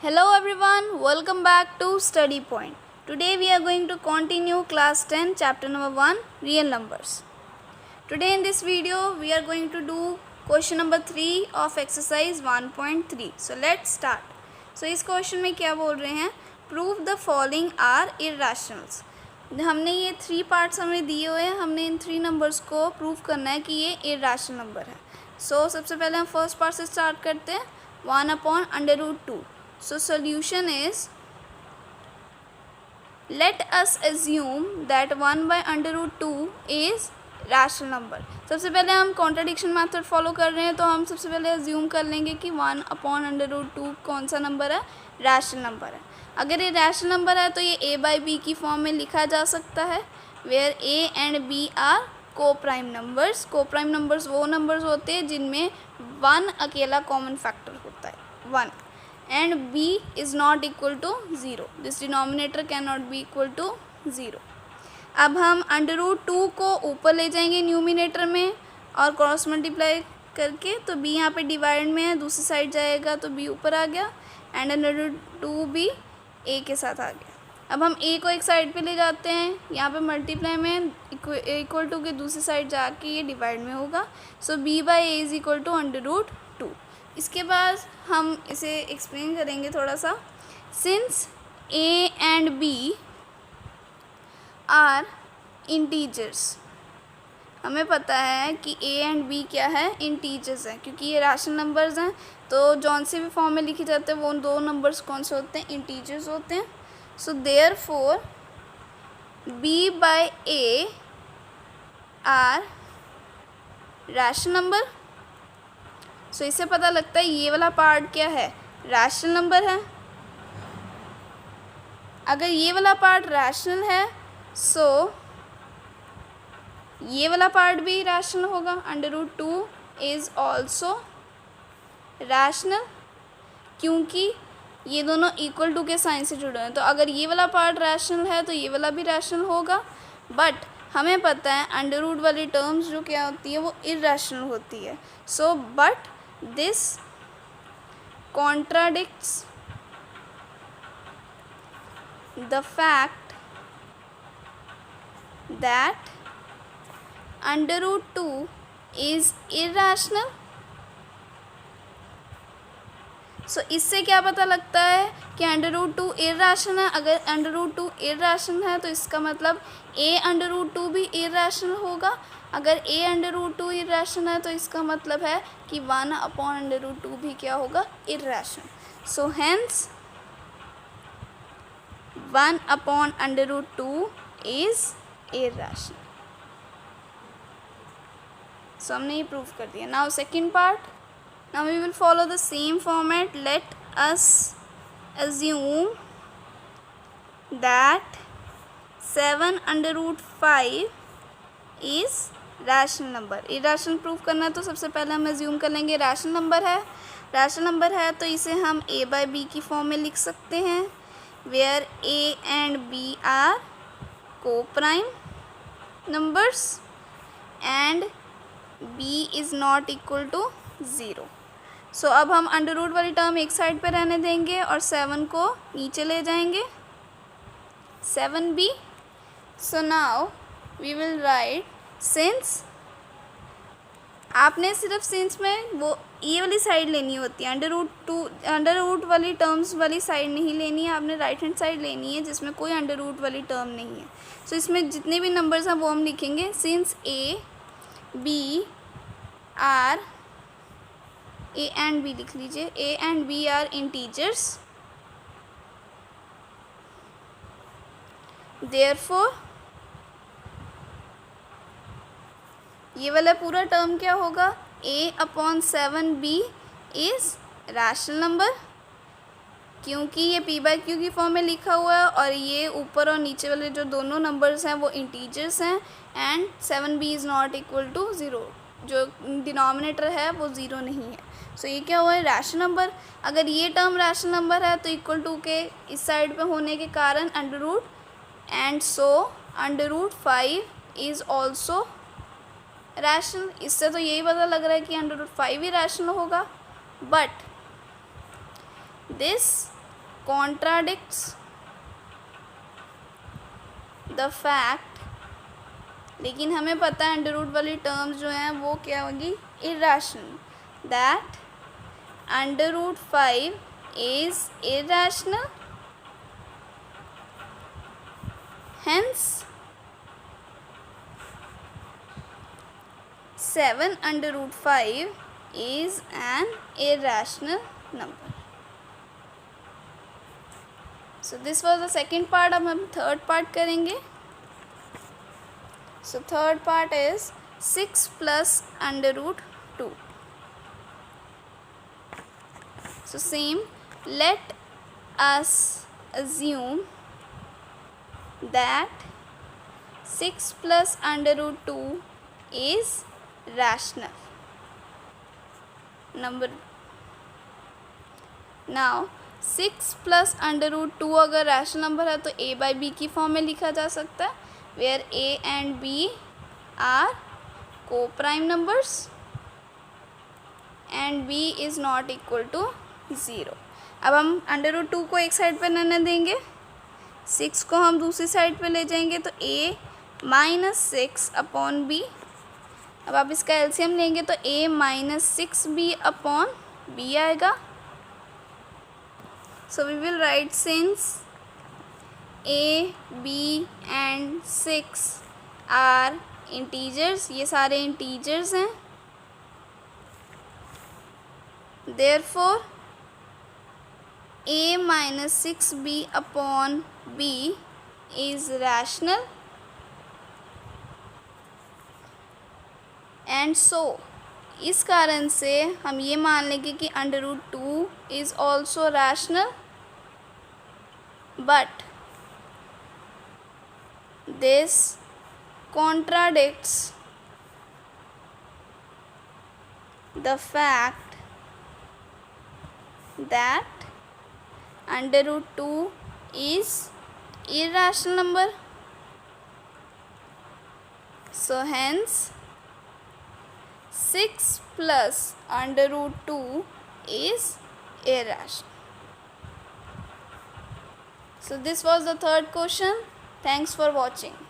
Hello everyone, welcome back to Study Point. Today we are going to continue class 10 chapter number 1 real numbers. Today in this video we are going to do question number 3 of exercise 1.3. So let's start. So इस question में क्या बोल रहे हैं, prove the following are इर्रेशनल्स. हमने ये 3 parts हमें दिए हुए हैं, हमने इन 3 नंबर्स को प्रूव करना है कि ये इर्रेशनल नंबर है. सो सबसे पहले हम फर्स्ट पार्ट से स्टार्ट करते हैं, 1/√2. So solution is, let us assume that 1/√2 is rational number. सबसे पहले हम कॉन्ट्राडिक्शन मेथड फॉलो कर रहे हैं, तो हम सबसे पहले अज्यूम कर लेंगे कि 1/√2 कौन सा नंबर है, रैशनल नंबर है. अगर ये रैशनल नंबर है तो ये a/b की फॉर्म में लिखा जा सकता है, where a and b are coprime numbers. Coprime numbers वो नंबर्स होते हैं जिनमें 1 अकेला कॉमन फैक्टर होता है, 1, and b is not equal to 0. This denominator cannot be equal to 0. अब हम √2 को ऊपर ले जाएंगे न्यूमिनेटर में और क्रॉस मल्टीप्लाई करके, तो b यहाँ पे डिवाइड में है, दूसरी साइड जाएगा तो b ऊपर आ गया एंड √2 भी a के साथ आ गया. अब हम a को एक साइड पे ले जाते हैं, यहाँ पे मल्टीप्लाई में इक्वल टू के दूसरी साइड जाके ये डिवाइड में होगा. So b/a is equal to √2. इसके बाद हम इसे एक्सप्लेन करेंगे थोड़ा सा. Since a and b are integers, हमें पता है कि a एंड b क्या है, इंटीजर्स हैं, क्योंकि ये रैशनल नंबर्स हैं. तो जौन से भी फॉर्म में लिखे जाते हैं वो दो नंबर्स कौन से होते हैं, इंटीजर्स होते हैं. So therefore b/a are rational number. So इससे पता लगता है ये वाला पार्ट क्या है, रैशनल नंबर है. अगर ये वाला पार्ट रैशनल है सो ये वाला पार्ट भी रैशनल होगा. √2 इज़ ऑल्सो रैशनल, क्योंकि ये दोनों इक्वल टू के साइन से जुड़े हैं. तो अगर ये वाला पार्ट रैशनल है तो ये वाला भी रैशनल होगा. बट हमें पता है अंडर वाली टर्म्स जो क्या होती है वो इर्रेशनल होती है. So but this contradicts the fact that √2 is irrational. सो इससे क्या पता लगता है कि √2 इर्रेशनल है. अगर √2 इर्रेशनल है तो इसका मतलब a√2 भी इर्रेशनल होगा. अगर a√2 इर्रेशनल है तो इसका मतलब है कि 1/√2 भी क्या होगा, irrational. So hence 1/√2 is irrational. So हमने ये प्रूव कर दिया. Now second part. Now we will follow the same format. Let us assume that 7/5 is rational number. Irrational prove करना है तो सबसे पहले हम एज्यूम कर लेंगे रैशनल नंबर है. रैशनल नंबर है तो इसे हम a/b की फॉर्म में लिख सकते हैं, where a and b are coprime numbers and b is not equal to 0. So अब हम √ वाली टर्म एक साइड पे रहने देंगे और 7 को नीचे ले जाएंगे, 7b. So now we will write since. आपने सिर्फ सिंस में वो ये वाली साइड लेनी होती है, अंडर वाली टर्म्स वाली साइड नहीं लेनी है, आपने राइट हैंड साइड लेनी है जिसमें कोई अंडर वाली टर्म नहीं है. सो इसमें जितने भी नंबर्स हैं वो हम लिखेंगे. सिंस a एंड b लिख लीजिए, a and b are integers, therefore ये वाला पूरा टर्म क्या होगा, a/7b इज़ रैशनल नंबर, क्योंकि ये p/q की फॉर्म में लिखा हुआ है और ये ऊपर और नीचे वाले जो दोनों नंबर्स हैं वो इंटीजर्स हैं and 7b is not equal to 0. जो डिनोमिनेटर है वो 0 नहीं है. सो ये क्या हुआ है, रैशनल नंबर. अगर ये टर्म रैशनल नंबर है तो इक्वल टू के इस साइड पे होने के कारण √ and so √5 is also rational. इससे तो यही पता लग रहा है कि √5 ही रैशनल होगा. But this contradicts the fact, लेकिन हमें पता है अंडर रूट वाली टर्म्स जो हैं वो क्या होगी, irrational, that under root 5 is irrational, hence 7 under root 5 is an irrational number. So this was the second part. अब हम third part करेंगे. So third part is 6 plus under root 2. So same, let us assume that 6 plus under root 2 is rational number. Now 6 plus under root 2 अगर rational number है तो a by b की form में लिखा जा सकता है, where a and b are co-prime numbers and b is not equal to 0. अब हम अंडर रूट 2 को एक साइड पर रहने देंगे, 6 को हम दूसरी साइड पे ले जाएंगे तो a माइनस 6 अपॉन b. अब आप इसका एलसीएम लेंगे तो a minus 6b upon b आएगा. So we will write since a, b and 6 are integers, ये सारे इंटीजर्स हैं, therefore a minus 6b upon b is rational. And so इस कारण से हम ये मान लेंगे कि under root 2 is also rational, but this contradicts the fact that under root 2 is irrational number. So hence 6 plus under root 2 is irrational. So this was the third question. Thanks for watching.